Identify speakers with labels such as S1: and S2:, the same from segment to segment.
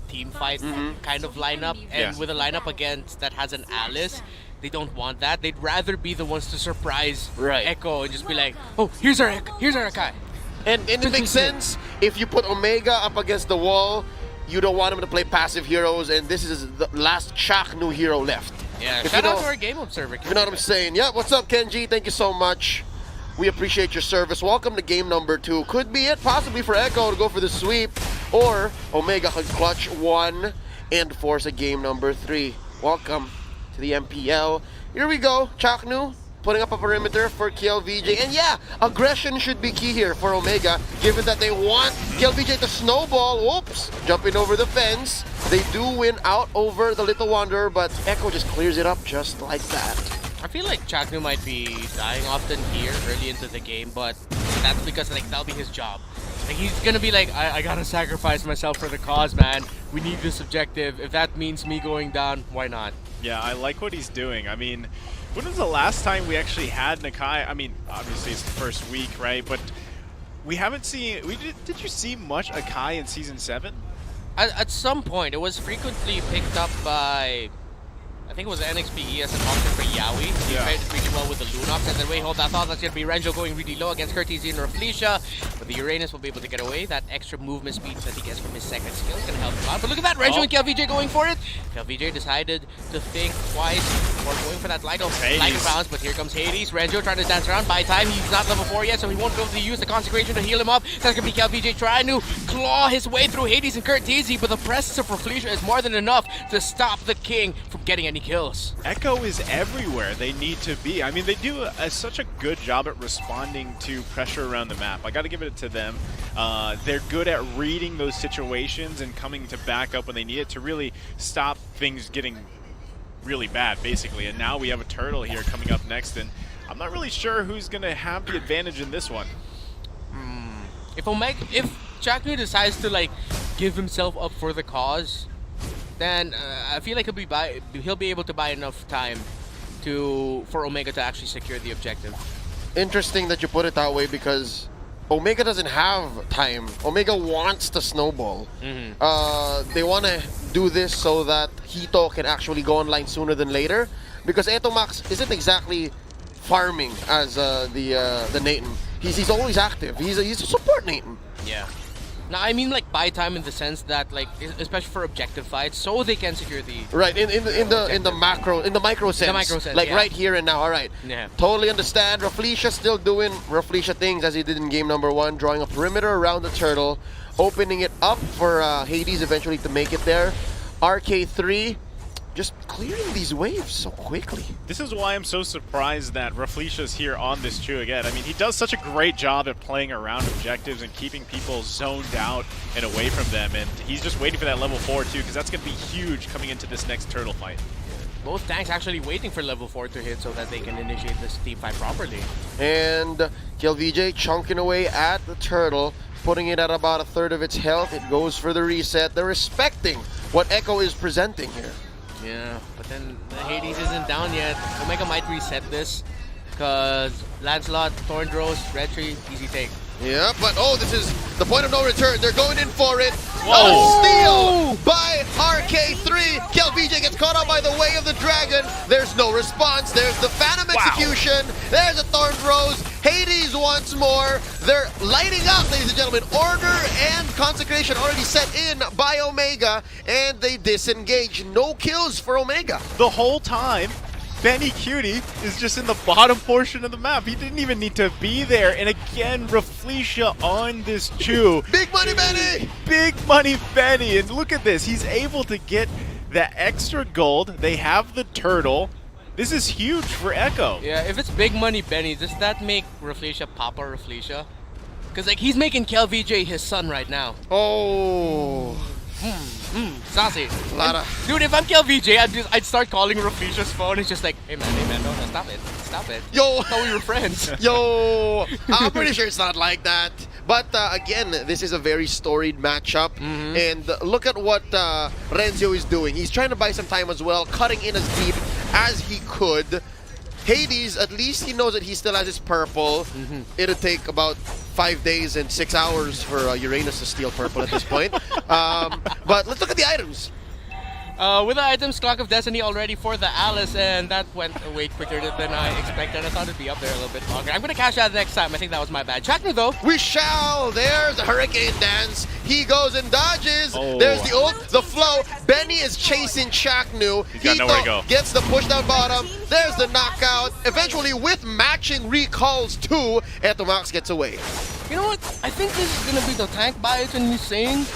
S1: team fight kind of lineup, and with a lineup against that has an Alice, they don't want that. They'd rather be the ones to surprise Echo and just be like, oh, here's our Akai.
S2: And it makes sense if you put Omega up against the wall. You don't want him to play passive heroes, and this is the last Shaq new hero left.
S1: Yeah, shout out to our game observer.
S2: You know what I'm saying? Yeah, what's up, Kenji? Thank you so much. We appreciate your service. Welcome to game number 2. Could be it, possibly for Echo to go for the sweep, or Omega could clutch 1 and force a game number 3. Welcome to the MPL. Here we go, Chaknu putting up a perimeter for KLVJ. And yeah, aggression should be key here for Omega, given that they want KLVJ to snowball. Oops, jumping over the fence. They do win out over the Little Wanderer, but Echo just clears it up just like that.
S1: I feel like Chaknu might be dying often here early into the game, but that's because like that'll be his job. Like he's gonna be like, I gotta sacrifice myself for the cause, man. We need this objective. If that means me going down, why not?
S3: Yeah, I like what he's doing. I mean, when was the last time we actually had Nakai? I mean, obviously it's the first week, right? But we haven't seen. Did you see much Akai in Season 7?
S1: At some point, it was frequently picked up by, I think it was NXPE as an option for Yaoi. He played really well with the Lunox. And then wait, hold, I thought that's going to be Renjo going really low against Curtizy and Raflesia. But the Uranus will be able to get away. That extra movement speed that he gets from his second skill is going to help him out. But look at that, Renjo and KLVJ going for it. KLVJ decided to think twice before going for that light bounce. But here comes Hades. Renjo trying to dance around. By time, he's not level 4 yet, so he won't be able to use the Consecration to heal him up. That's going to be KLVJ trying to claw his way through Hades and Curtizy. But the presence of Raflesia is more than enough to stop the King from getting any kills.
S3: Echo is everywhere they need to be. I mean, they do such a good job at responding to pressure around the map. I got to give it to them. They're good at reading those situations and coming to back up when they need it to really stop things getting really bad, basically. And now we have a Turtle here coming up next, and I'm not really sure who's going to have the advantage in this one.
S1: If Chaknu decides to like give himself up for the cause, then I feel like he'll be able to buy enough time for Omega to actually secure the objective.
S2: Interesting that you put it that way, because Omega doesn't have time. Omega wants to snowball. They want to do this so that Hito can actually go online sooner than later, because Etomax isn't exactly farming as the Nathan. He's always active. He's a support Nathan.
S1: Yeah. Now, I mean, like, buy time in the sense that, like, especially for objective fights, so they can secure the
S2: in the micro sense, like right here and now. All right, totally understand. Raflesia still doing Raflesia things as he did in game number 1, drawing a perimeter around the turtle, opening it up for Hades eventually to make it there. RK3 just clearing these waves so quickly.
S3: This is why I'm so surprised that Raflesia's here on this Chu again. I mean, he does such a great job at playing around objectives and keeping people zoned out and away from them, and he's just waiting for that level 4 too, because that's going to be huge coming into this next turtle fight.
S1: Both tanks actually waiting for level 4 to hit so that they can initiate this team fight properly.
S2: And KLVJ chunking away at the turtle, putting it at about 1/3 of its health. It goes for the reset. They're respecting what Echo is presenting here.
S1: Yeah, but then the Hades isn't down yet. Omega might reset this, because Lancelot, Thorndrose, Red Tree, easy take.
S2: Yeah, but this is the point of no return. They're going in for it. Whoa. Steal by RK3. KLVJ gets caught out by the Way of the Dragon. There's no response. There's the Phantom Execution. There's a Thorndrose. Hades once more. They're lighting up, ladies and gentlemen. Order and Consecration already set in by Omega, and they disengage. No kills for Omega.
S3: The whole time, Benny Cutie is just in the bottom portion of the map. He didn't even need to be there. And again, Raflesia on this Chu.
S2: Big money, Benny!
S3: Big money, Benny. And look at this. He's able to get that extra gold. They have the turtle. This is huge for Echo.
S1: Yeah, if it's big money, Benny, does that make Raflesia Papa Raflesia? Because, like, he's making KLVJ his son right now.
S2: Oh.
S1: Saucy. Dude, if I'm KLVJ, I'd start calling Raflesia's phone. It's just like, hey man, no, stop it.
S2: Yo,
S1: I thought we were friends.
S2: Yo, I'm pretty sure it's not like that. But again, this is a very storied matchup, and look at what Renzo is doing. He's trying to buy some time as well, cutting in as deep as he could. Hades, at least he knows that he still has his purple. It'll take about 5 days and 6 hours for Uranus to steal purple at this point. But let's look at the items.
S1: With the items, Clock of Destiny already for the Alice, and that went way quicker than I expected. I thought it'd be up there a little bit longer. I'm going to cash out next time. I think that was my bad. Chaknu, though.
S2: We shall. There's the Hurricane Dance. He goes and dodges. There's the ult, the flow. Benny is chasing Chaknu.
S3: He's got nowhere to go.
S2: Gets the push down bottom. There's the knockout. Eventually, with matching recalls too, Etomax gets away.
S1: You know what? I think this is going to be the tank bias, and he's saying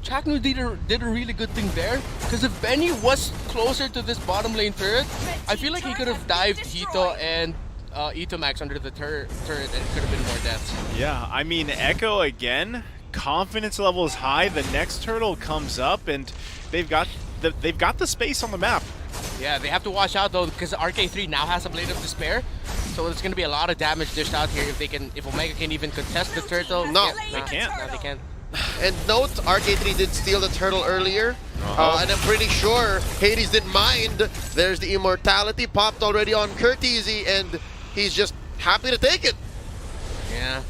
S1: Chaknu did a really good thing there, because if Benny was closer to this bottom lane turret, I feel like he could have dived Hito and Etomax under the turret, and it could have been more deaths.
S3: Yeah, I mean, Echo again, confidence level is high. The next turtle comes up, and they've got the space on the map.
S1: Yeah, they have to watch out though, because RK3 now has a Blade of Despair, so there's going to be a lot of damage dished out here if Omega can even contest the turtle.
S2: No,
S3: they can't.
S1: No, they can't.
S2: And note, RK3 did steal the turtle earlier, and I'm pretty sure Hades didn't mind. There's the immortality popped already on Curteasy, and he's just happy to take it.
S1: Yeah.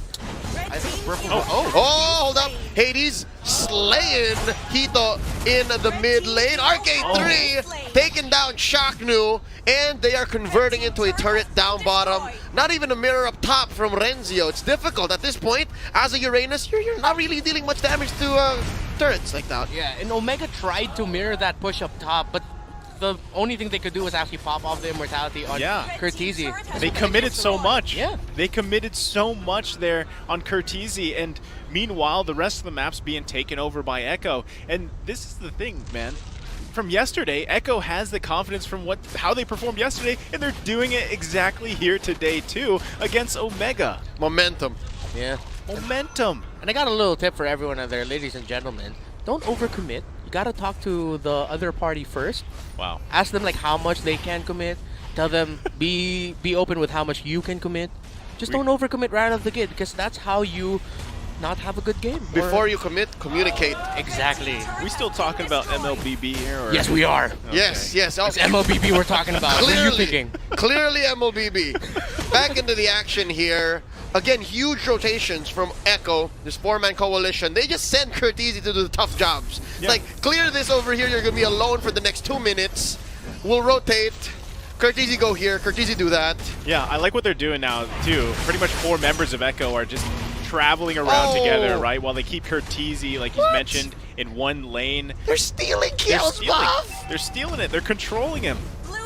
S1: I think purple.
S2: Hold up. Hades slaying Hito in the mid lane. RK3 taking down Chaknu, and they are converting into a turret down bottom. Not even a mirror up top from Renzio. It's difficult at this point. As a Uranus, you're not really dealing much damage to turrets like that.
S1: Yeah, and Omega tried to mirror that push up top, but the only thing they could do was actually pop off the immortality on Curteasy.
S3: They committed so much.
S1: Yeah.
S3: They committed so much there on Curteasy, and meanwhile, the rest of the map's being taken over by Echo. And this is the thing, man. From yesterday, Echo has the confidence from how they performed yesterday, and they're doing it exactly here today, too, against Omega.
S2: Momentum.
S1: Yeah.
S3: Momentum.
S1: And I got a little tip for everyone out there, ladies and gentlemen. Don't overcommit. You gotta talk to the other party first.
S3: Wow.
S1: Ask them like how much they can commit. Tell them be open with how much you can commit. Just don't overcommit right out of the gate, because that's how you not have a good game.
S2: Before you commit, communicate.
S1: Exactly.
S3: We still talking about MLBB here? Or?
S1: Yes, we are.
S3: Okay.
S2: Yes.
S1: It's MLBB we're talking about. What are you thinking?
S2: Clearly MLBB. Back into the action here. Again, huge rotations from Echo, this four-man coalition. They just send Curteasy to do the tough jobs.
S3: Yeah.
S2: Like, clear this over here, you're going to be alone for the next 2 minutes. We'll rotate. Curteasy go here, Curteasy do that.
S3: Yeah, I like what they're doing now, too. Pretty much 4 members of Echo are just traveling around together, right? While they keep Curteasy, like you mentioned, in one lane.
S2: They're stealing kills, Buff!
S3: They're stealing it. They're controlling him.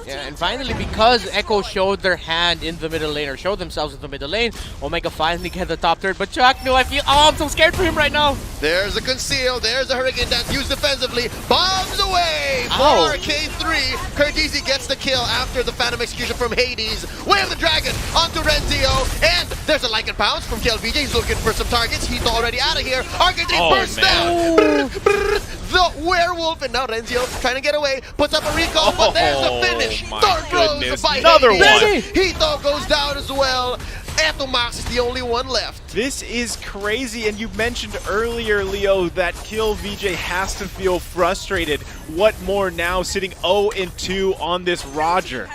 S1: Yeah, and finally, because Echo showed their hand in the middle lane, or showed themselves in the middle lane, Omega finally get the top third. But Chaknu, I'm so scared for him right now.
S2: There's a conceal, there's a Hurricane Dance used defensively. Bombs away
S1: Ow.
S2: for RK3. Curteasy gets the kill after the Phantom Execution from Hades. Way of the Dragon onto Renzio. And there's a Like and Pounce from KLVJ. He's looking for some targets. He's already out of here. RK3 bursts down. Brr, brr, the werewolf. And now Renzio trying to get away. Puts up a recall, but there's the finish. Third goes by
S3: Another
S2: Hades.
S3: one.
S2: Hito goes down as well. Etomax is the only one left.
S3: This is crazy, and you mentioned earlier, Leo, that Kill VJ has to feel frustrated. What more now, sitting 0-2 on this Roger?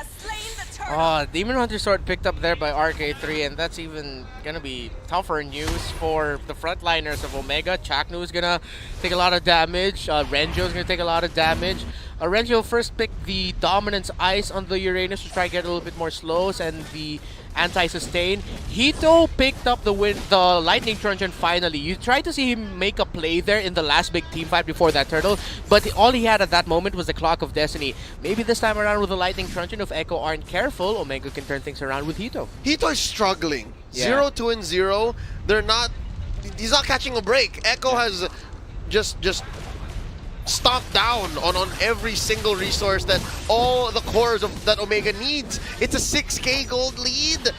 S1: Demon Hunter Sword picked up there by RK3, and that's even gonna be tougher news for the frontliners of Omega. Chaknu is gonna take a lot of damage. Renjo is gonna take a lot of damage. Renjo first picked the Dominance Ice on the Uranus to try to get a little bit more slows and the anti-sustain. Hito picked up the Lightning Truncheon finally. You tried to see him make a play there in the last big team fight before that turtle, but all he had at that moment was the Clock of Destiny. Maybe this time around with the Lightning Truncheon, if Echo aren't careful, Omega can turn things around with Hito.
S2: Hito is struggling.
S1: Yeah.
S2: 0-2-0. He's not catching a break. Echo has just stomped down on every single resource that all the cores that Omega needs. It's a 6k gold lead.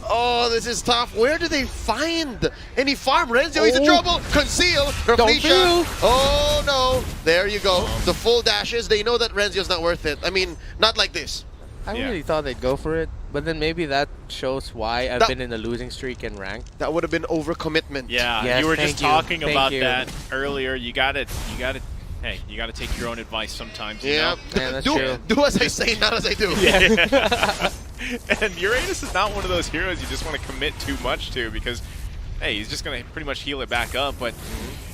S2: Oh, this is tough. Where do they find any farm? Renzio, he's in trouble. Conceal. Reflecia. Oh no. There you go. The full dashes. They know that Renzio's not worth it. I mean, not like this.
S1: I really thought they'd go for it, but then maybe that shows why I've been in a losing streak in rank.
S2: That would have been overcommitment.
S3: Yeah,
S1: yes,
S3: you were just talking about
S1: you.
S3: that earlier. You got to take your own advice sometimes. You know?
S1: Yeah, that's true.
S2: Do as I say, not as I do.
S3: Yeah. And Uranus is not one of those heroes you just want to commit too much to because, hey, he's just going to pretty much heal it back up. But,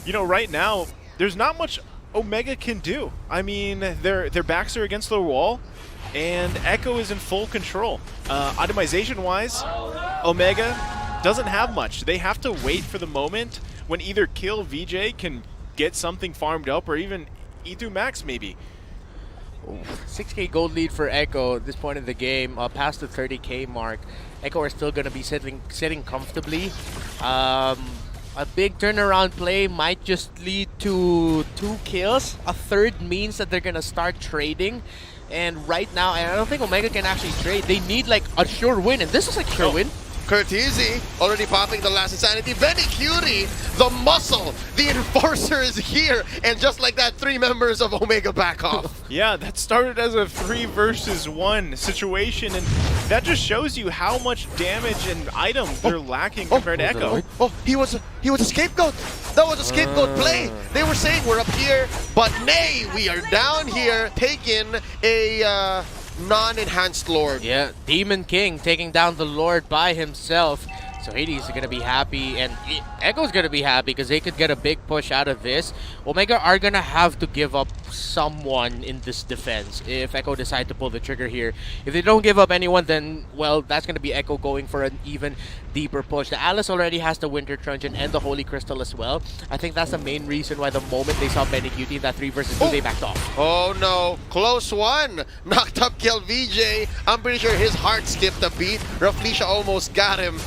S3: you know, right now, there's not much Omega can do. I mean, their backs are against the wall, and Echo is in full control. Itemization-wise, Omega doesn't have much. They have to wait for the moment when either Kill VJ can get something farmed up or even E2 Max maybe.
S1: 6K gold lead for Echo at this point in the game, past the 30K mark. Echo are still going to be sitting comfortably. A big turnaround play might just lead to 2 kills. A third means that they're going to start trading. And right now, I don't think Omega can actually trade. They need like a sure win, and this is like a sure win.
S2: Curtizi already popping the last insanity. Benny Cutie, the muscle, the enforcer is here. And just like that, 3 members of Omega back off.
S3: Yeah, that started as a 3 versus 1 situation, and that just shows you how much damage and items they're lacking compared to Echo.
S2: Oh, he was a scapegoat. That was a scapegoat play. They were saying we're up here, but nay, we are down here taking a non-enhanced Lord.
S1: Yeah, Demon King taking down the Lord by himself. So Hades is going to be happy, and Echo's going to be happy because they could get a big push out of this. Omega are going to have to give up someone in this defense if Echo decide to pull the trigger here. If they don't give up anyone, then, well, that's going to be Echo going for an even deeper push. The Alice already has the Winter Truncheon and the Holy Crystal as well. I think that's the main reason why the moment they saw Benny Cutie in that 3 versus 2, they backed off.
S2: Oh no, close one. Knocked up Kill VJ. I'm pretty sure his heart skipped a beat. Rafflesia almost got him.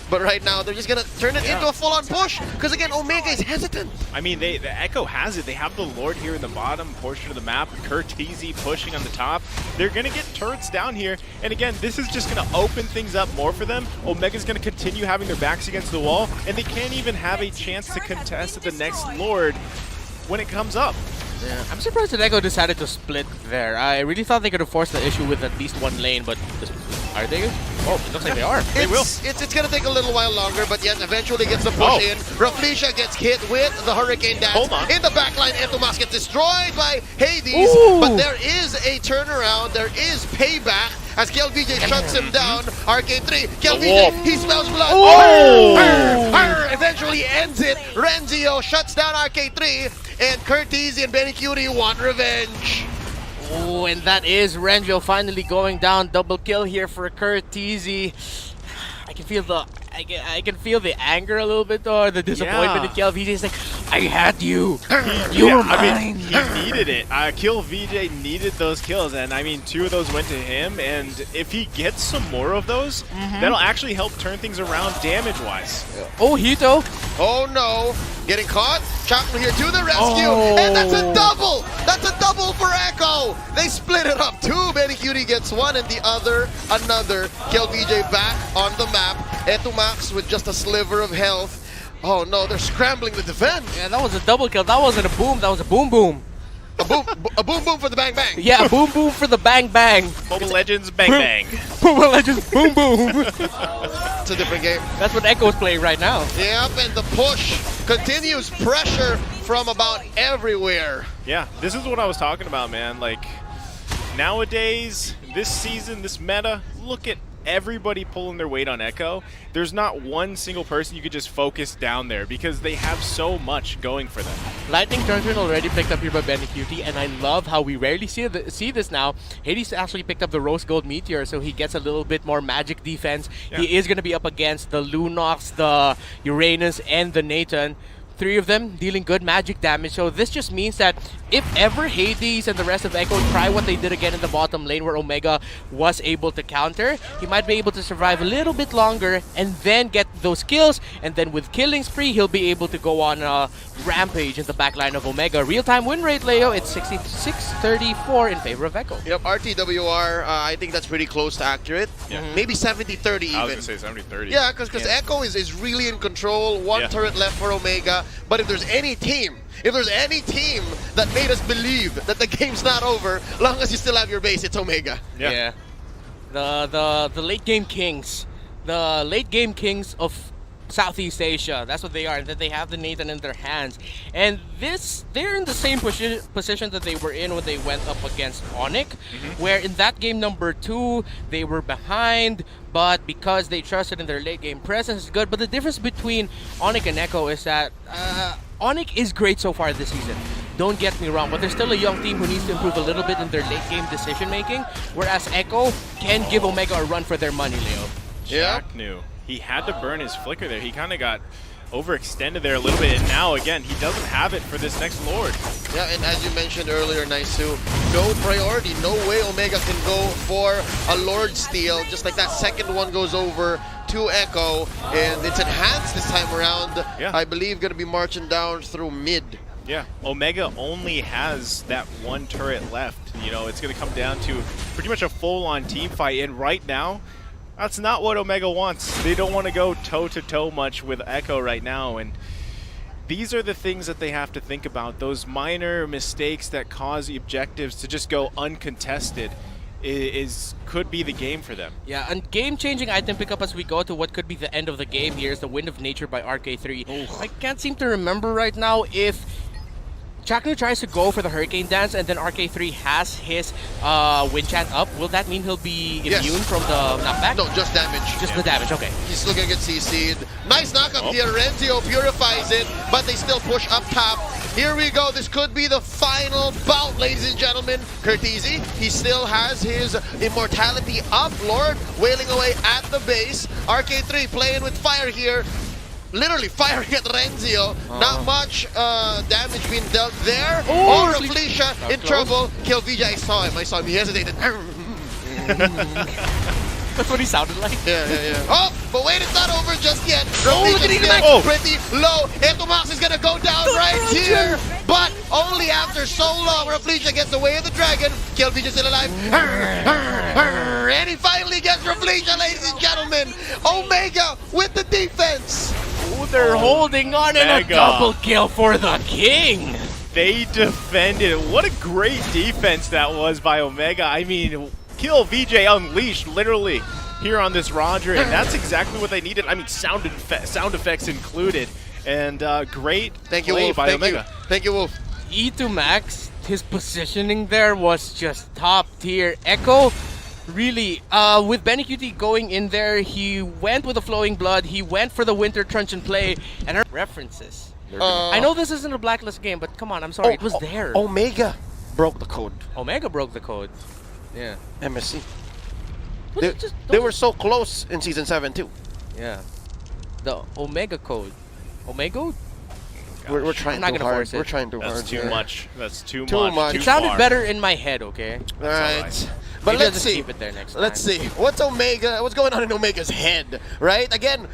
S2: But right now, they're just going to turn it into a full-on push. Because again, Omega is hesitant.
S3: I mean, the Echo has it. They have the Lord here in the bottom portion of the map. Curtizi pushing on the top. They're going to get turrets down here. And again, this is just going to open things up more for them. Omega's going to continue having their backs against the wall. And they can't even have a chance to contest the next Lord when it comes up.
S1: Yeah, I'm surprised that Echo decided to split there. I really thought they could have forced the issue with at least 1 lane, but are they? Oh, it looks like they are.
S3: They will.
S2: It's going to take a little while longer, but yet eventually gets the push in. Rafflesia gets hit with the Hurricane Dance.
S3: Hold on.
S2: In the backline, Entomas gets destroyed by Hades, but there is a turnaround. There is payback as KLVJ shuts him down. Arcade 3, KLVJ, he smells blood. Eventually ends it. Renzio shuts down Arcade 3, and Curtizi and Benny Cutie want revenge.
S1: Oh, and that is Renjo finally going down. Double kill here for Curtizi. I can feel the anger a little bit, or the disappointment in Kill VJ. Is like, I had you. You were mine.
S3: I mean, he needed it. Kill VJ needed those kills, and I mean, 2 of those went to him. And if he gets some more of those, that'll actually help turn things around damage-wise.
S1: Oh, Hito.
S2: Oh no, getting caught. Chakra here to the rescue, and that's a double. That's a double for Echo. They split it up. 2. Benny Cutie gets 1, and the other another. Kill VJ back on the map. Etumax with just a sliver of health. Oh no, they're scrambling to defend.
S1: Yeah, that was a double kill. That wasn't a boom. That was a boom boom.
S2: A boom boom for the bang bang.
S1: Yeah, boom boom for the bang bang.
S3: Mobile Legends bang bang.
S1: Mobile Legends boom boom.
S2: It's a different game.
S1: That's what Echo's playing right now.
S2: Yep, and the push continues. Pressure from about everywhere.
S3: Yeah, this is what I was talking about, man. Like, nowadays, this season, this meta, look at everybody pulling their weight on Echo. There's not one single person you could just focus down there because they have so much going for them.
S1: Lightning Truncheon already picked up here by Benny Cutie, and I love how we rarely see this now. Hades actually picked up the Rose Gold Meteor, so he gets a little bit more magic defense. Yeah. He is going to be up against the Lunox, the Uranus, and the Nathan. 3 of them dealing good magic damage, so this just means that if ever Hades and the rest of Echo try what they did again in the bottom lane where Omega was able to counter, he might be able to survive a little bit longer and then get those kills, and then with Killing Spree, he'll be able to go on a rampage in the backline of Omega. Real-time win rate, Leo, it's 66-34 in favor of Echo.
S2: Yep, RTWR, I think that's pretty close to accurate. Yeah. Maybe 70-30 even.
S3: I was going to say 70-30.
S2: Yeah, because Echo is really in control. 1 turret left for Omega. But if there's any team that made us believe that the game's not over, long as you still have your base, it's Omega.
S1: Yeah. The late game kings. The late game kings of Southeast Asia. That's what they are. That they have the Nathan in their hands. And they're in the same position that they were in when they went up against Onic, where in that game number 2, they were behind, but because they trusted in their late game presence, it's good. But the difference between Onic and Echo is that Onic is great so far this season. Don't get me wrong, but they're still a young team who needs to improve a little bit in their late game decision making, whereas Echo can give Omega a run for their money, Leo.
S3: Jack knew. He had to burn his flicker there. He kind of got overextended there a little bit, and now again he doesn't have it for this next Lord.
S2: Yeah, and as you mentioned earlier, Naisu, no priority, no way Omega can go for a Lord steal. Just like that second one goes over to Echo, and it's enhanced this time around.
S3: Yeah.
S2: I believe going to be marching down through mid.
S3: Yeah, Omega only has that one turret left. You know, it's going to come down to pretty much a full-on team fight, and right now, that's not what Omega wants. They don't want to go toe-to-toe much with Echo right now, and these are the things that they have to think about. Those minor mistakes that cause the objectives to just go uncontested could be the game for them.
S1: Yeah, and game-changing item pickup as we go to what could be the end of the game here is the Wind of Nature by RK3.
S2: Oof.
S1: I can't seem to remember right now if Chaknu tries to go for the Hurricane Dance and then RK3 has his Wind Chant up. Will that mean he'll be immune from the knockback?
S2: No, just damage.
S1: Just the damage, okay.
S2: He's still gonna get CC'd. Nice knockup here. Renzio purifies it, but they still push up top. Here we go. This could be the final bout, ladies and gentlemen. Curtisi, he still has his immortality up. Lord wailing away at the base. RK3 playing with fire here. Literally firing at Renzio. Not much damage being dealt there.
S1: Oh,
S2: Felicia in trouble. Kill VJ. I saw him. He hesitated.
S1: That's what he sounded like.
S2: Yeah. Oh, but wait, it's not over just yet.
S1: look at
S2: Rafika's
S1: Emax.
S2: still pretty low. Etomax is gonna go down right here, but only after so long. Raflesia gets away with the dragon. Kilvija still alive. And he finally gets Raflesia, ladies and gentlemen. Omega with the defense.
S1: Oh, they're holding on and a
S3: Mega.
S1: double kill for the king.
S3: They defended. What a great defense that was by Omega. I mean, kill VJ unleashed, literally, here on this Roger, and that's exactly what they needed. I mean, sound effects included, and great
S2: Thank you,
S3: play
S2: Wolf.
S3: by
S2: Thank
S3: Omega.
S2: you. Thank you, Wolf.
S1: E2 Max, his positioning there was just top tier. Echo, really, with Benny QT going in there, he went with the Flowing Blood, he went for the Winter Truncheon play, and our references. I know this isn't a Blacklist game, but come on, I'm sorry, it was there.
S2: Omega broke the code.
S1: Omega broke the code. Yeah.
S2: MSC.
S1: But just
S2: They were so close in Season 7 too.
S1: Yeah. The Omega code. Omega?
S2: We're trying
S1: I'm not
S2: too
S1: gonna
S2: hard.
S1: force it.
S2: We're trying too
S3: That's
S2: hard.
S3: too
S2: yeah.
S3: much. That's too
S2: Too
S3: much.
S2: much.
S3: Too
S1: It sounded
S3: far.
S1: better in my head, okay?
S2: All right.
S3: That's
S2: But
S1: Maybe I'll
S2: let's
S1: just
S2: see.
S1: keep it there next
S2: Let's
S1: time.
S2: see. What's going on in Omega's head, right? Again,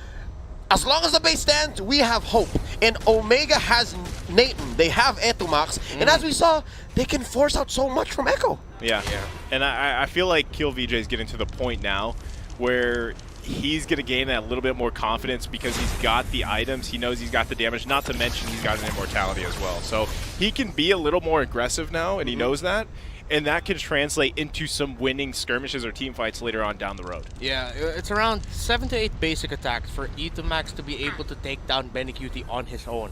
S2: as long as the base stands, we have hope. And Omega has Nathan. They have Etomax. And as we saw, they can force out so much from Echo.
S3: Yeah. And I feel like Kill VJ is getting to the point now where he's going to gain that little bit more confidence because he's got the items. He knows he's got the damage, not to mention he's got an immortality as well. So he can be a little more aggressive now, and he knows that. And that can translate into some winning skirmishes or team fights later on down the road.
S1: Yeah, it's around 7 to 8 basic attacks for E2 Max to be able to take down Benny QT on his own.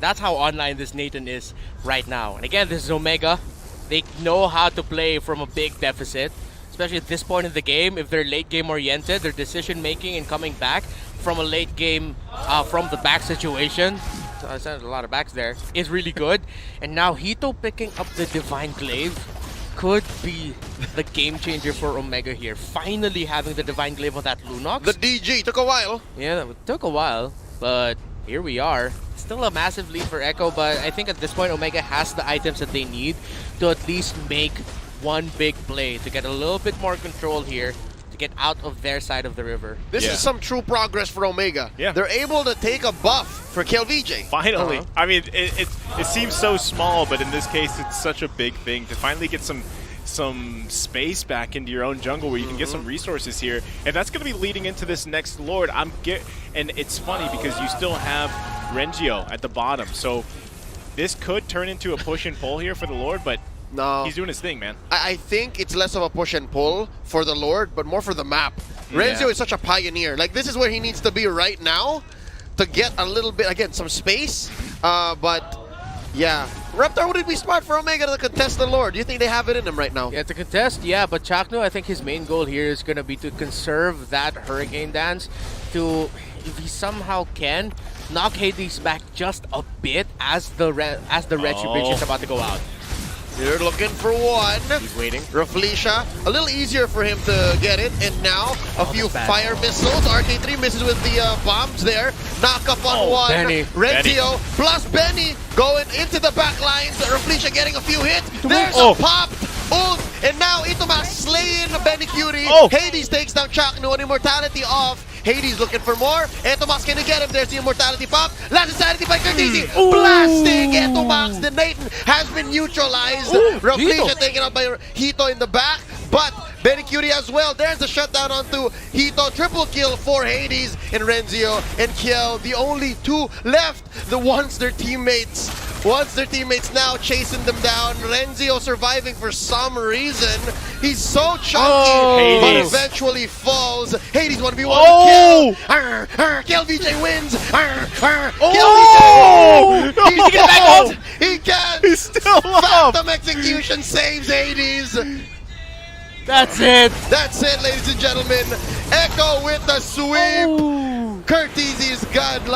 S1: That's how online this Nathan is right now. And again, this is Omega. They know how to play from a big deficit, especially at this point in the game. If they're late game oriented, their decision making and coming back from a late game from the back situation, so I said a lot of backs there, is really good. And now Hito picking up the Divine Glaive could be the game changer for Omega here. Finally having the Divine Glaive on that Lunox.
S2: The DG took a while.
S1: Yeah, it took a while, but here we are. Still a massive lead for Echo, but I think at this point Omega has the items that they need to at least make one big play to get a little bit more control here, to get out of their side of the river.
S2: This is some true progress for Omega.
S3: Yeah.
S2: They're able to take a buff for Kill VJ.
S3: Finally. I mean, it seems so small, but in this case, it's such a big thing to finally get some space back into your own jungle where you can get some resources here, and that's going to be leading into this next Lord. And it's funny because you still have Rengio at the bottom, so this could turn into a push and pull here for the Lord, but
S2: No.
S3: he's doing his thing, man.
S2: I think it's less of a push and pull for the Lord, but more for the map. Renzio is such a pioneer. Like, this is where he needs to be right now. to get a little bit, again, some space. But yeah, Reptar, would it be smart for Omega to contest the Lord? Do you think they have it in them right now?
S1: Yeah, to contest, yeah, but Chakno, I think his main goal here is going to be to conserve that Hurricane Dance to, if he somehow can, knock Hades back just a bit as the Retribution is about to go out.
S2: They're looking for one.
S1: He's waiting.
S2: Rafleisha, a little easier for him to get it, and now a few fire missiles. RK3 misses with the bombs there. Knock up on one.
S1: Benny.
S2: Renzio plus Benny going into the back lines. Rafleisha getting a few hits. There's a pop. Ult, and now Itomas slaying Benny Curie. Hades takes down Chakno, and Immortality off. Hades looking for more. Etomax gonna get him. There's the Immortality pop. Last Insanity by Curtisi. Blasting Etomax. The Nathan has been neutralized. Rafleisha taken out by Hito in the back. But Benny Curie as well. There's the shutdown onto Hito. Triple kill for Hades and Renzio and Kiel. The only two left. Once their teammates now chasing them down. Renzio surviving for some reason. He's so chunky, but eventually falls. Hades 1v1 with Kiel. Kiel VJ wins. Kiel VJ. He's gonna back out. He can.
S3: He's still up.
S2: Phantom execution saves Hades.
S1: That's it.
S2: That's it, ladies and gentlemen. Echo with the sweep. Curtisi's god.